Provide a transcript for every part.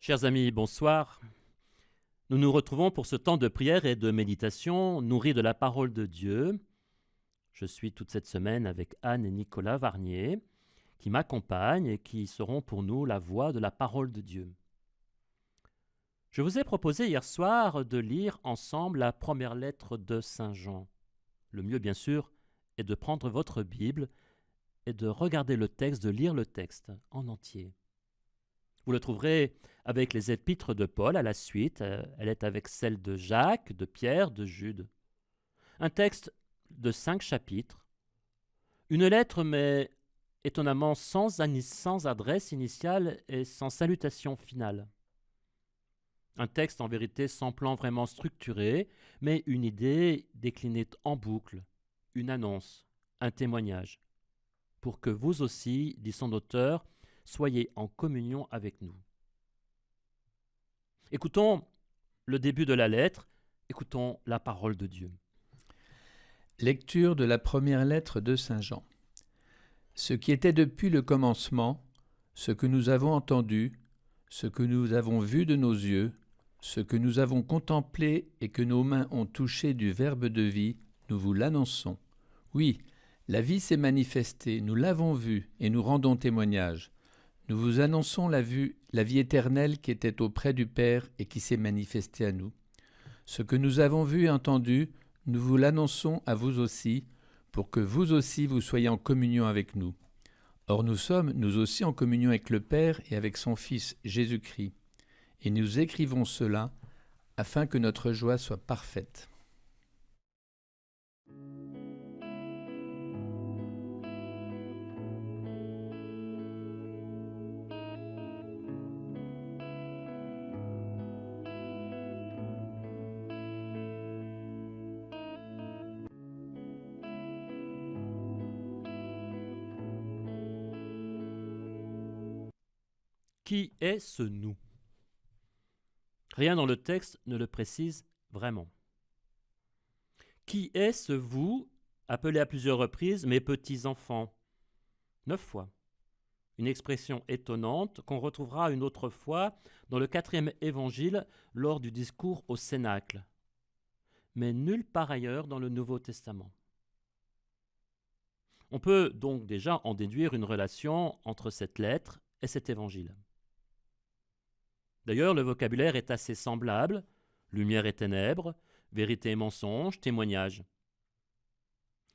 Chers amis, bonsoir. Nous nous retrouvons pour ce temps de prière et de méditation nourri de la parole de Dieu. Je suis toute cette semaine avec Anne et Nicolas Varnier qui m'accompagnent et qui seront pour nous la voix de la parole de Dieu. Je vous ai proposé hier soir de lire ensemble la première lettre de Saint Jean. Le mieux, bien sûr, est de prendre votre Bible et de regarder le texte, de lire le texte en entier. Vous le trouverez avec les épîtres de Paul à la suite. Elle est avec celle de Jacques, de Pierre, de Jude. Un texte de 5 chapitres. Une lettre, mais étonnamment sans adresse initiale et sans salutation finale. Un texte en vérité sans plan vraiment structuré, mais une idée déclinée en boucle, une annonce, un témoignage. Pour que vous aussi, dit son auteur, soyez en communion avec nous. Écoutons le début de la lettre, écoutons la parole de Dieu. Lecture de la première lettre de Saint Jean. Ce qui était depuis le commencement, ce que nous avons entendu, ce que nous avons vu de nos yeux, ce que nous avons contemplé et que nos mains ont touché du Verbe de vie, nous vous l'annonçons. Oui, la vie s'est manifestée, nous l'avons vue et nous rendons témoignage. Nous vous annonçons la vie éternelle qui était auprès du Père et qui s'est manifestée à nous. Ce que nous avons vu et entendu, nous vous l'annonçons à vous aussi, pour que vous aussi vous soyez en communion avec nous. Or nous sommes, nous aussi, en communion avec le Père et avec son Fils Jésus-Christ. Et nous écrivons cela afin que notre joie soit parfaite. Qui est ce nous ? Rien dans le texte ne le précise vraiment. Qui est ce vous, appelé à plusieurs reprises mes petits-enfants ? 9 fois. Une expression étonnante qu'on retrouvera une autre fois dans le 4e évangile lors du discours au Cénacle, mais nulle part ailleurs dans le Nouveau Testament. On peut donc déjà en déduire une relation entre cette lettre et cet évangile. D'ailleurs, le vocabulaire est assez semblable, lumière et ténèbres, vérité et mensonge, témoignage.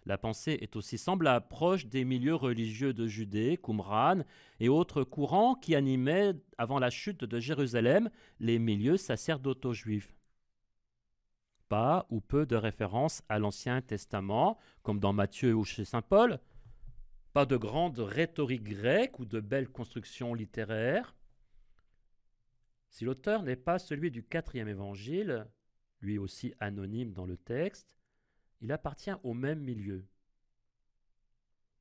La pensée est aussi semblable, proche des milieux religieux de Judée, Qumran et autres courants qui animaient, avant la chute de Jérusalem, les milieux sacerdotaux juifs. Pas ou peu de références à l'Ancien Testament, comme dans Matthieu ou chez saint Paul. Pas de grande rhétorique grecque ou de belles constructions littéraires. Si l'auteur n'est pas celui du 4e évangile, lui aussi anonyme dans le texte, il appartient au même milieu.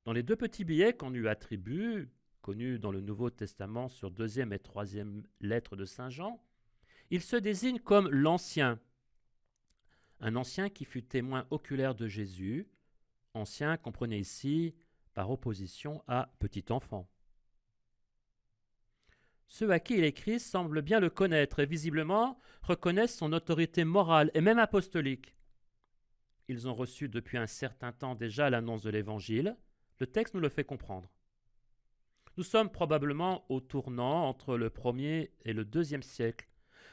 Dans les 2 petits billets qu'on lui attribue, connus dans le Nouveau Testament sur 2e et 3e lettre de Saint Jean, il se désigne comme l'Ancien. Un ancien qui fut témoin oculaire de Jésus, ancien comprenez ici par opposition à petit enfant. Ceux à qui il écrit semblent bien le connaître et visiblement reconnaissent son autorité morale et même apostolique. Ils ont reçu depuis un certain temps déjà l'annonce de l'Évangile. Le texte nous le fait comprendre. Nous sommes probablement au tournant entre le 1er et le 2e siècle.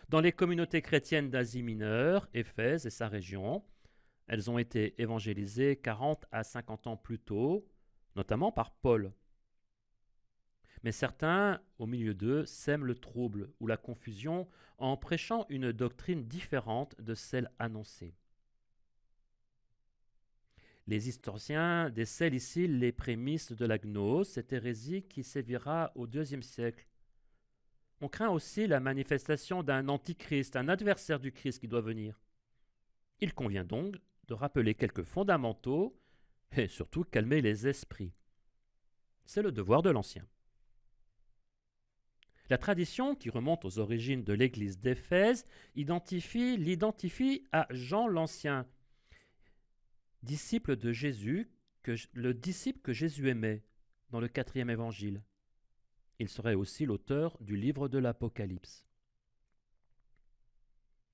Dans les communautés chrétiennes d'Asie mineure, Éphèse et sa région, elles ont été évangélisées 40 à 50 ans plus tôt, notamment par Paul. Mais certains, au milieu d'eux, sèment le trouble ou la confusion en prêchant une doctrine différente de celle annoncée. Les historiens décèlent ici les prémices de la gnose, cette hérésie qui sévira au IIe siècle. On craint aussi la manifestation d'un antichrist, un adversaire du Christ qui doit venir. Il convient donc de rappeler quelques fondamentaux et surtout calmer les esprits. C'est le devoir de l'Ancien. La tradition, qui remonte aux origines de l'église d'Éphèse, l'identifie à Jean l'Ancien, disciple de Jésus, le disciple que Jésus aimait dans le 4e évangile. Il serait aussi l'auteur du livre de l'Apocalypse.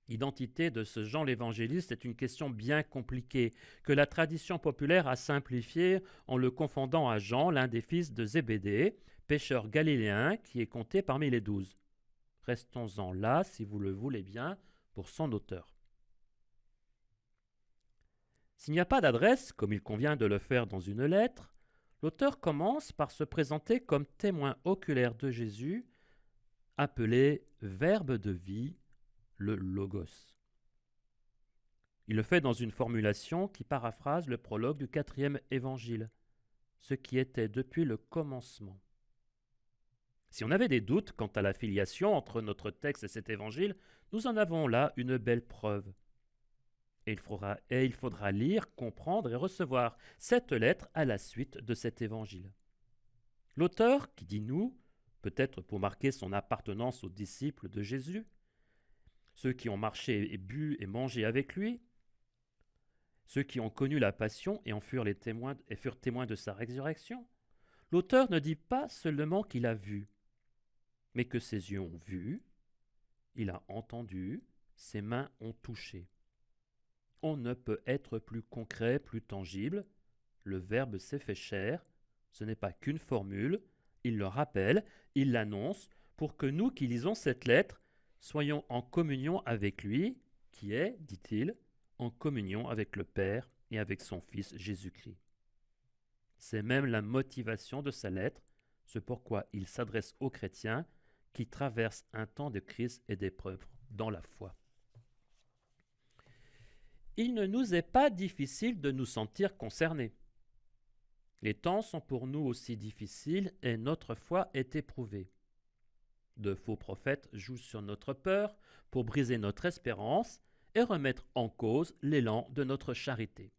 L'identité de ce Jean l'évangéliste est une question bien compliquée, que la tradition populaire a simplifiée en le confondant à Jean, l'un des fils de Zébédée, pêcheur galiléen qui est compté parmi les 12. Restons-en là, si vous le voulez bien, pour son auteur. S'il n'y a pas d'adresse, comme il convient de le faire dans une lettre, l'auteur commence par se présenter comme témoin oculaire de Jésus, appelé Verbe de vie, le Logos. Il le fait dans une formulation qui paraphrase le prologue du 4e évangile, ce qui était depuis le commencement. Si on avait des doutes quant à la filiation entre notre texte et cet évangile, nous en avons là une belle preuve. Et il faudra lire, comprendre et recevoir cette lettre à la suite de cet évangile. L'auteur, qui dit nous, peut-être pour marquer son appartenance aux disciples de Jésus, ceux qui ont marché et bu et mangé avec lui, ceux qui ont connu la passion et furent témoins de sa résurrection, l'auteur ne dit pas seulement qu'il a vu, mais que ses yeux ont vu, il a entendu, ses mains ont touché. On ne peut être plus concret, plus tangible. Le Verbe s'est fait chair, ce n'est pas qu'une formule, il le rappelle, il l'annonce, pour que nous qui lisons cette lettre soyons en communion avec lui, qui est, dit-il, en communion avec le Père et avec son Fils Jésus-Christ. C'est même la motivation de sa lettre, c'est pourquoi il s'adresse aux chrétiens qui traversent un temps de crise et d'épreuve dans la foi. Il ne nous est pas difficile de nous sentir concernés. Les temps sont pour nous aussi difficiles et notre foi est éprouvée. De faux prophètes jouent sur notre peur pour briser notre espérance et remettre en cause l'élan de notre charité.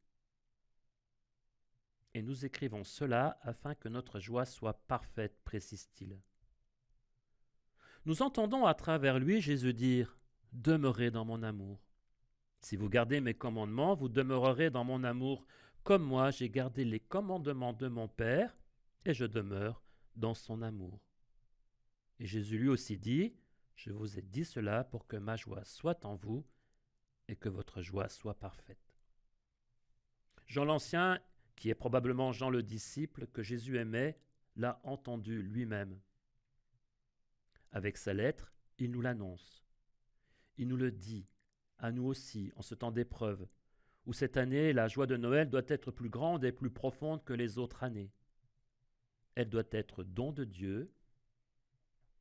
Et nous écrivons cela afin que notre joie soit parfaite, précise-t-il. Nous entendons à travers lui Jésus dire « Demeurez dans mon amour ». Si vous gardez mes commandements, vous demeurerez dans mon amour, comme moi j'ai gardé les commandements de mon Père, et je demeure dans son amour. Et Jésus lui aussi dit, je vous ai dit cela pour que ma joie soit en vous, et que votre joie soit parfaite. Jean l'Ancien, qui est probablement Jean le disciple que Jésus aimait, l'a entendu lui-même. Avec sa lettre, il nous l'annonce. Il nous le dit, à nous aussi, en ce temps d'épreuve, où cette année, la joie de Noël doit être plus grande et plus profonde que les autres années. Elle doit être don de Dieu,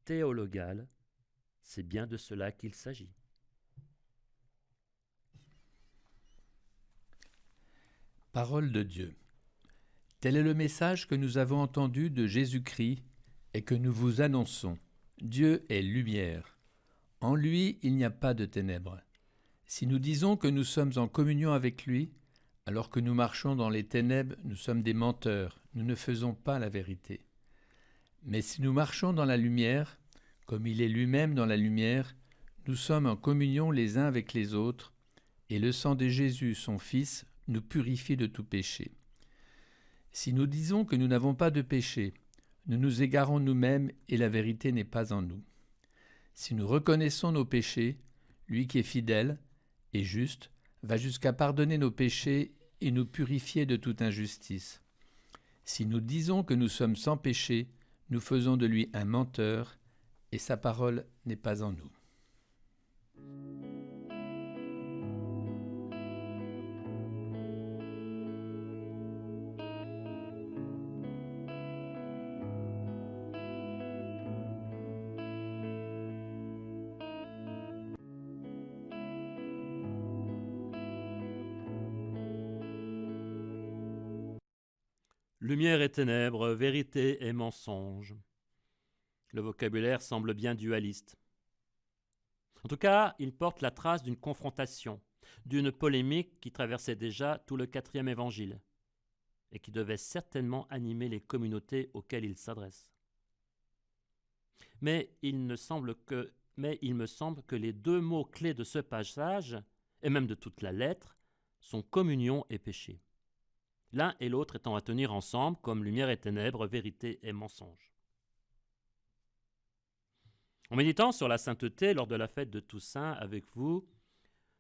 théologale, c'est bien de cela qu'il s'agit. Parole de Dieu. Tel est le message que nous avons entendu de Jésus-Christ et que nous vous annonçons. Dieu est lumière. En lui, il n'y a pas de ténèbres. Si nous disons que nous sommes en communion avec lui, alors que nous marchons dans les ténèbres, nous sommes des menteurs, nous ne faisons pas la vérité. Mais si nous marchons dans la lumière, comme il est lui-même dans la lumière, nous sommes en communion les uns avec les autres, et le sang de Jésus, son Fils, nous purifie de tout péché. Si nous disons que nous n'avons pas de péché, nous nous égarons nous-mêmes et la vérité n'est pas en nous. Si nous reconnaissons nos péchés, lui qui est fidèle et juste va jusqu'à pardonner nos péchés et nous purifier de toute injustice. Si nous disons que nous sommes sans péché, nous faisons de lui un menteur et sa parole n'est pas en nous. Lumière et ténèbres, vérité et mensonge. Le vocabulaire semble bien dualiste. En tout cas, il porte la trace d'une confrontation, d'une polémique qui traversait déjà tout le 4e évangile et qui devait certainement animer les communautés auxquelles il s'adresse. Mais il me semble que les deux mots clés de ce passage, et même de toute la lettre, sont communion et péché. L'un et l'autre étant à tenir ensemble comme lumière et ténèbres, vérité et mensonge. En méditant sur la sainteté lors de la fête de Toussaint avec vous,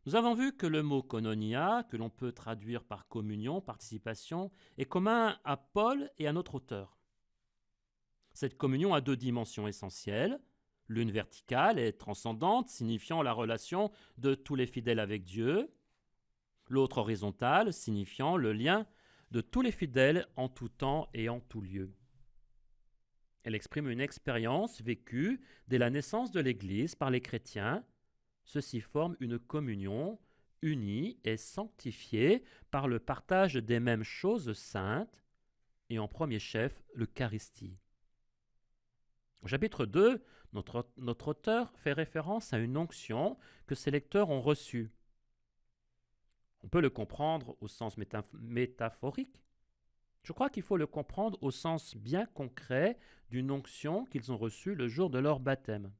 Nous avons vu que le mot koinonia, que l'on peut traduire par communion, participation, est commun à Paul et à notre auteur. Cette communion a deux dimensions essentielles, l'une verticale et transcendante, signifiant la relation de tous les fidèles avec Dieu, l'autre horizontale, signifiant le lien de tous les fidèles en tout temps et en tout lieu. Elle exprime une expérience vécue dès la naissance de l'Église par les chrétiens. Ceux-ci forment une communion unie et sanctifiée par le partage des mêmes choses saintes et en premier chef l'Eucharistie. Au chapitre 2, notre auteur fait référence à une onction que ses lecteurs ont reçue. On peut le comprendre au sens métaphorique. Je crois qu'il faut le comprendre au sens bien concret d'une onction qu'ils ont reçue le jour de leur baptême.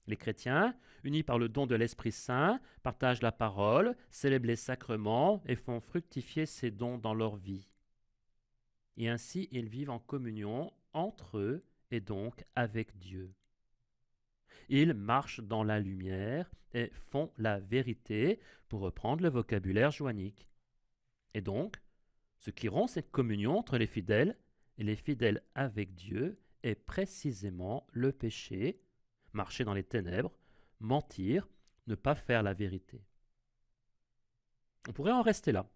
Les chrétiens, unis par le don de l'Esprit Saint, partagent la parole, célèbrent les sacrements et font fructifier ces dons dans leur vie. Et ainsi, ils vivent en communion entre eux et donc avec Dieu. Ils marchent dans la lumière et font la vérité, pour reprendre le vocabulaire joannique. Et donc, ce qui rompt cette communion entre les fidèles et les fidèles avec Dieu est précisément le péché, marcher dans les ténèbres, mentir, ne pas faire la vérité. On pourrait en rester là.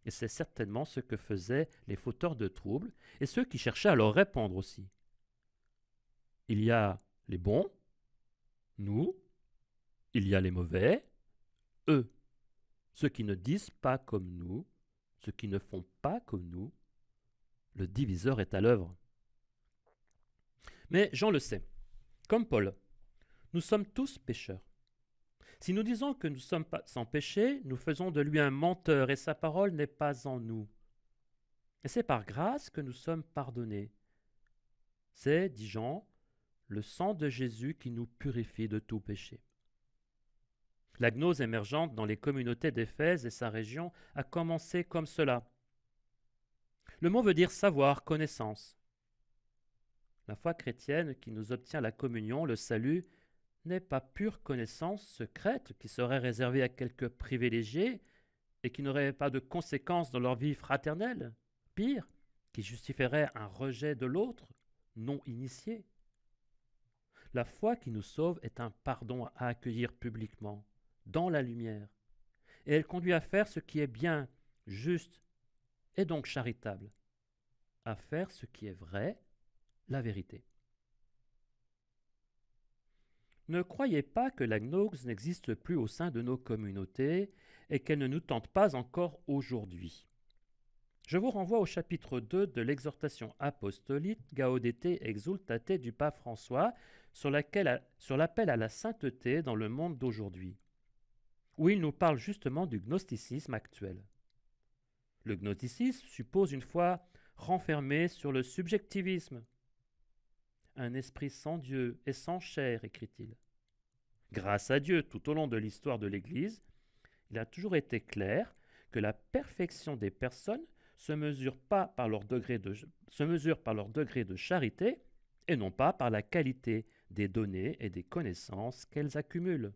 Et c'est certainement ce que faisaient les fauteurs de troubles et ceux qui cherchaient à leur répondre aussi. Il y a les bons, nous, il y a les mauvais, eux, ceux qui ne disent pas comme nous, ceux qui ne font pas comme nous. Le diviseur est à l'œuvre. Mais Jean le sait, comme Paul, nous sommes tous pécheurs. Si nous disons que nous ne sommes pas sans péché, nous faisons de lui un menteur et sa parole n'est pas en nous. Et c'est par grâce que nous sommes pardonnés. C'est, dit Jean, le sang de Jésus qui nous purifie de tout péché. La gnose émergente dans les communautés d'Éphèse et sa région a commencé comme cela. Le mot veut dire savoir, connaissance. La foi chrétienne qui nous obtient la communion, le salut, n'est pas pure connaissance secrète qui serait réservée à quelques privilégiés et qui n'aurait pas de conséquences dans leur vie fraternelle, pire, qui justifierait un rejet de l'autre, non initié. La foi qui nous sauve est un pardon à accueillir publiquement, dans la lumière, et elle conduit à faire ce qui est bien, juste et donc charitable, à faire ce qui est vrai, la vérité. Ne croyez pas que la gnose n'existe plus au sein de nos communautés et qu'elle ne nous tente pas encore aujourd'hui. Je vous renvoie au chapitre 2 de l'exhortation apostolique Gaudete exultate du pape François sur l'appel à la sainteté dans le monde d'aujourd'hui, où il nous parle justement du gnosticisme actuel. Le gnosticisme suppose une foi renfermée sur le subjectivisme. Un esprit sans Dieu et sans chair, écrit-il. Grâce à Dieu, tout au long de l'histoire de l'Église, il a toujours été clair que la perfection des personnes se mesure par leur degré de charité et non pas par la qualité des données et des connaissances qu'elles accumulent.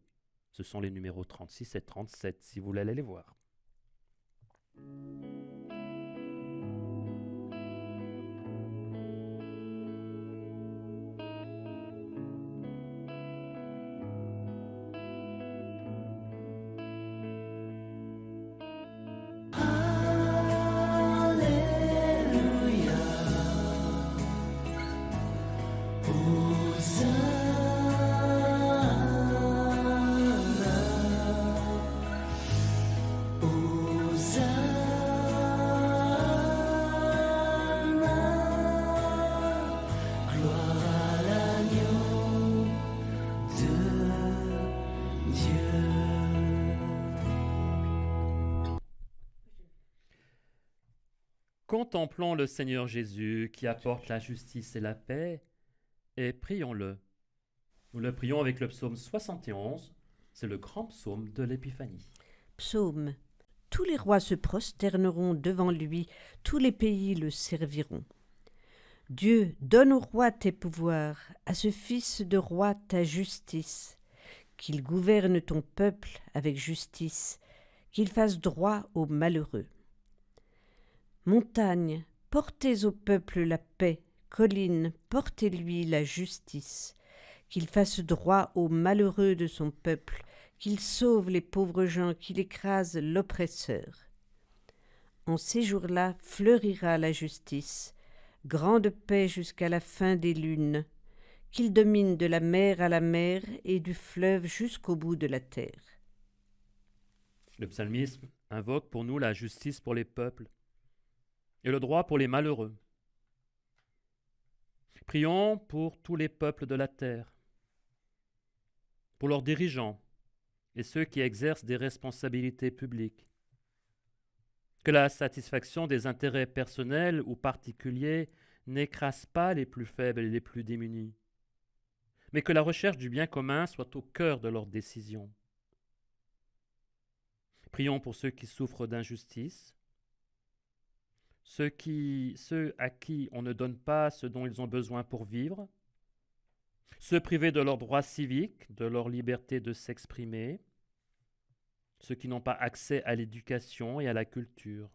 Ce sont les numéros 36 et 37, si vous voulez aller les voir. Contemplons le Seigneur Jésus qui apporte la justice et la paix et prions-le. Nous le prions avec le psaume 71, c'est le grand psaume de l'Épiphanie. Psaume. Tous les rois se prosterneront devant lui, tous les pays le serviront. Dieu, donne au roi tes pouvoirs, à ce fils de roi ta justice, qu'il gouverne ton peuple avec justice, qu'il fasse droit aux malheureux. Montagnes, portez au peuple la paix, collines, portez-lui la justice, qu'il fasse droit aux malheureux de son peuple, qu'il sauve les pauvres gens, qu'il écrase l'oppresseur. En ces jours-là fleurira la justice, grande paix jusqu'à la fin des lunes, qu'il domine de la mer à la mer et du fleuve jusqu'au bout de la terre. Le psalmisme invoque pour nous la justice pour les peuples et le droit pour les malheureux. Prions pour tous les peuples de la terre, pour leurs dirigeants et ceux qui exercent des responsabilités publiques. Que la satisfaction des intérêts personnels ou particuliers n'écrase pas les plus faibles et les plus démunis, mais que la recherche du bien commun soit au cœur de leurs décisions. Prions pour ceux qui souffrent d'injustice, ceux à qui on ne donne pas ce dont ils ont besoin pour vivre, ceux privés de leurs droits civiques, de leur liberté de s'exprimer, ceux qui n'ont pas accès à l'éducation et à la culture.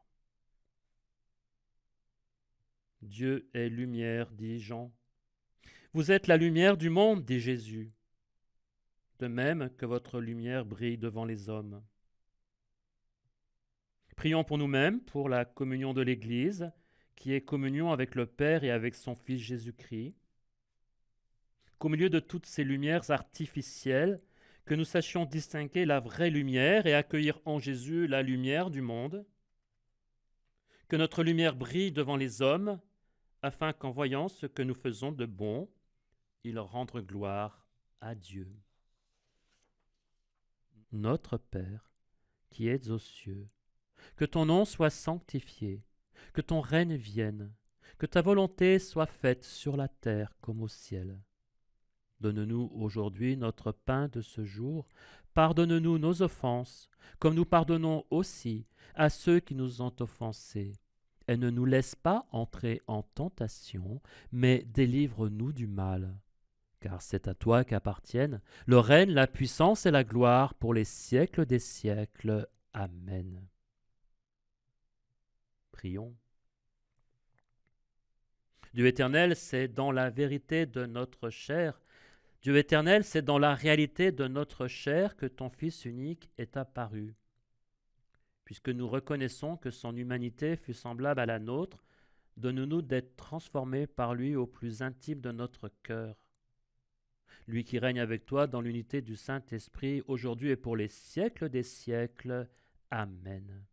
Dieu est lumière, dit Jean. Vous êtes la lumière du monde, dit Jésus, de même que votre lumière brille devant les hommes. Prions pour nous-mêmes, pour la communion de l'Église, qui est communion avec le Père et avec son Fils Jésus-Christ. Qu'au milieu de toutes ces lumières artificielles, que nous sachions distinguer la vraie lumière et accueillir en Jésus la lumière du monde. Que notre lumière brille devant les hommes, afin qu'en voyant ce que nous faisons de bon, ils rendent gloire à Dieu. Notre Père, qui es aux cieux, que ton nom soit sanctifié, que ton règne vienne, que ta volonté soit faite sur la terre comme au ciel. Donne-nous aujourd'hui notre pain de ce jour. Pardonne-nous nos offenses, comme nous pardonnons aussi à ceux qui nous ont offensés. Et ne nous laisse pas entrer en tentation, mais délivre-nous du mal. Car c'est à toi qu'appartiennent le règne, la puissance et la gloire pour les siècles des siècles. Amen. Prions. Dieu éternel, c'est dans la vérité de notre chair, Dieu éternel, c'est dans la réalité de notre chair que ton Fils unique est apparu. Puisque nous reconnaissons que son humanité fut semblable à la nôtre, donne-nous d'être transformés par lui au plus intime de notre cœur. Lui qui règne avec toi dans l'unité du Saint-Esprit, aujourd'hui et pour les siècles des siècles. Amen.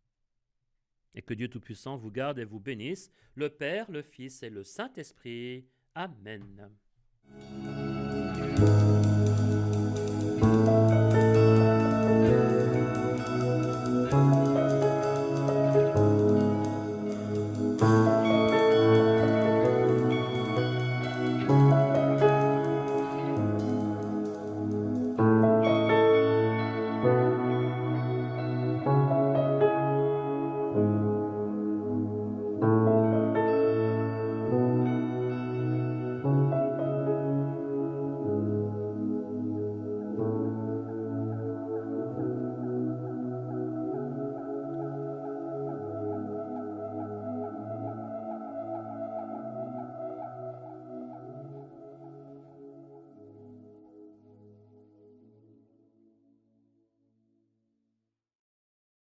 Et que Dieu Tout-Puissant vous garde et vous bénisse, le Père, le Fils et le Saint-Esprit. Amen.